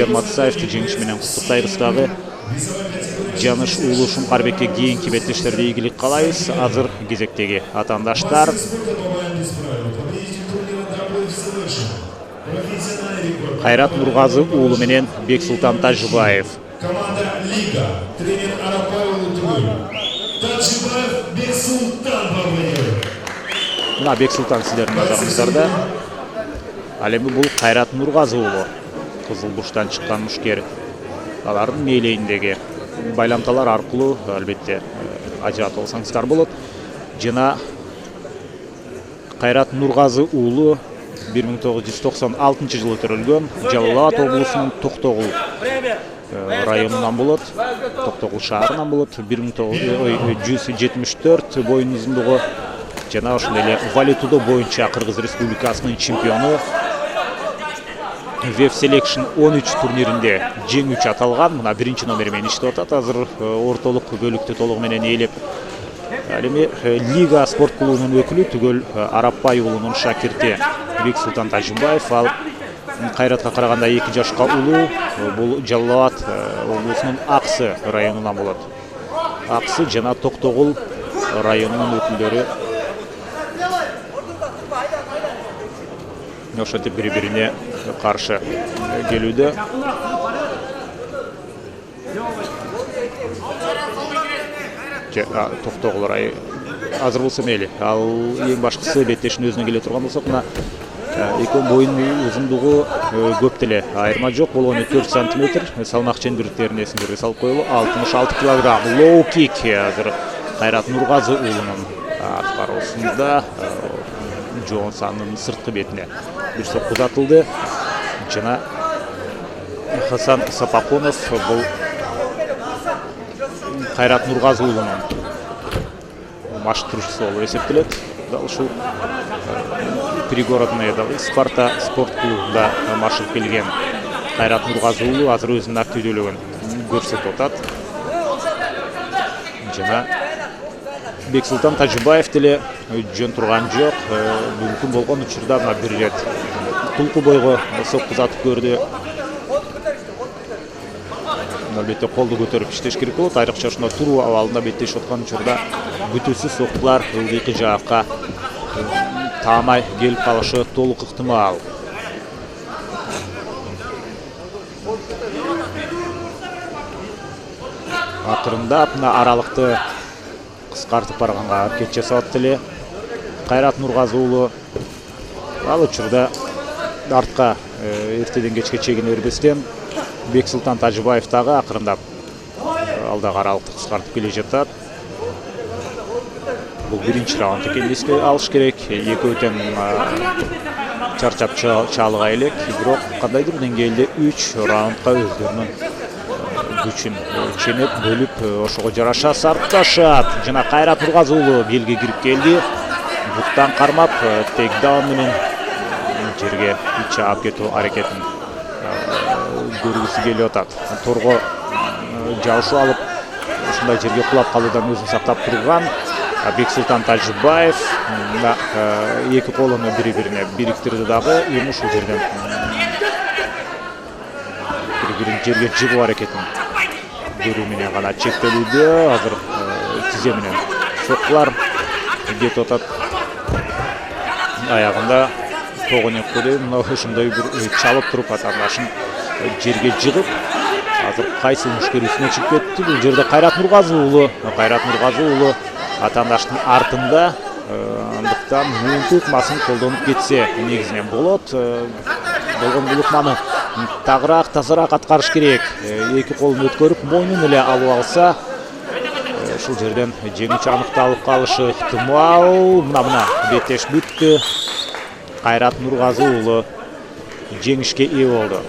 Айжан Матсаевди жеңиш менен куттуктайбыз дагы. Жаныш уулу Шуңкарбекке кийинки беттештерде ийгилик каалайбыз. Азыр кезектеги атаандаштар. Кайрат Нургазы уулу менен Бексултан Тажыбаев. Команда Лига. Тренер Арапаев Утугуль. Тажыбаев Бексултан Бабаев. Мына Бексултан сиздердин назарыңыздарда. Ал эми бул Кайрат Нургазы уулу. Кызыл буштан чыккан мушкер. Алардын мээлейиндеги байламталар аркылуу албетте ажыратып алсаңыздар болот. Жана Кайрат Нургазы уулу 1996 жылы төрөлгөн. Жалал Абад облусунун Токтогул районунан болот. Токтогул шаарынан болот. 1974 боюн узундугу жана ошол эле валютудо боюнча Кыргыз Республикасынын чемпиону. Веб Selection 13 турниринде жеңүүчү аталган. Мына биринчи номери менен иштеп атат. Азыр ортолук бөлүктү толугу менен ээлеп. Ал эми Лига спорт клубунун өкүлү түгөл Арапбай уулунун шакирти Бексултан Тажыбаев. Ал Кайратка караганда 2 жашка улуу. Бул Жалал Абад облусунун Аксы районунан болот. Аксы жана Токтогул районунун өкүлдөрү ошентип бири-бирине каршы келүүдө. Токтогул району азыр болсо мейли. Ал эң башкысы беттешин өзүнө келе турган болсок, мына экөө боюн узундугу көп деле айырма жок. Болгону 4 сантиметр. Салмак чендириктерин эсиңерге салып коелу. 66 килограмм. Low kick азыр Кайрат Нургазы уулунун аткаруусунда Джонсонун сырткы бетине бир сокку атылды. Жана Хасан Сапаконов бул Кайрат Нургазы уулунун маштыруучусу болуп эсептелет. Дал ушул пригородный Спарта спорт клубунда машыгып келген Кайрат Нургазы уулу азыр өзүнүн активдүүлүгүн көрсөтүп атат. Жана Бексултан Тажыбаев деле жөн турган жок. Мүмкүн болгон учурда мына бир рет тулку бойго сокку атып көрдү. Албетте колду көтөрүп иштеш керек болот. Айрыкча ушунда туруу абалында беттешип аткан учурда бүтүсүз соккулар ылдыйкы жаакка таамай келип калышы толук ыктымал. Акырында мына аралыкты кыскартып барганга аракет жасап деле Кайрат Нургазы уулу ал учурда артка эртеден кечке чегине бербестен Бексултан Тажыбаев дагы акырындап алдагы аралыкты кыскартып келе жатат. Бул биринчи раунд экенин эске алыш керек. Экөө тең чарчап чалыга элек, бирок кандайдыр деңгээлде 3 раундка өздөрүнүн күчүн ченеп бөлүп ошого жараша сарпташат. Жана Кайрат Нургазы уулу белге кирип келди. Буктан кармап тейкдаун менен жерге чаап кетүү аракетин көргүсү келип атат. Торго жабышып алып ушундай жерге кулап калуудан өзүн сактап турган Бексултан Тажыбаев эки колун бири-бирине бириктирди дагы. Эми ушул жерден бири-бирин жерге жыгуу аракетин көрүү менен гана чектелүүдө. Азыр тизе менен соккулар кетип атат. Аягында тогонеккеде мына ошондой бир чалып туруп атаандашын жерге жыгып, азыр кайсы мушкер үстүнө чыгып кетти. Бул жерде Кайрат Нургазы уулу атаандаштын артында. Андыктан муунту ыкмасын колдонуп кетсе негизинен болот. Болгон бул ыкманы тагыраак, тазараак аткарыш керек. Эки колун өткөрүп, мойнун эле алып алса, ушул жерден жеңүүчү аныкталып калышы ыктымал. Мына беттеш бүттү. Кайрат Нургазы уулу жеңишке ээ болду.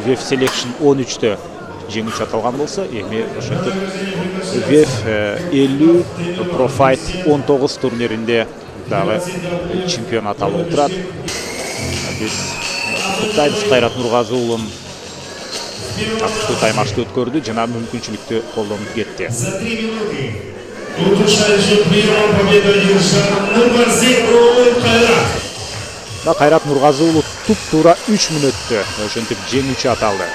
Веб Selection 13-тө жеңүүчү аталган болсо, эми ошентип Веб 50 Pro Fight 19 турниринде дагы чемпион аталып турат. Биз куттуктайбыз Кайрат Нургазы уулун активдүү таймашты өткөрдү жана мүмкүнчүлүктү колдонуп кетти. Кайрат Нургазы уулу туп-тура 3 мүнөттө ошентип жеңүүчү аталды.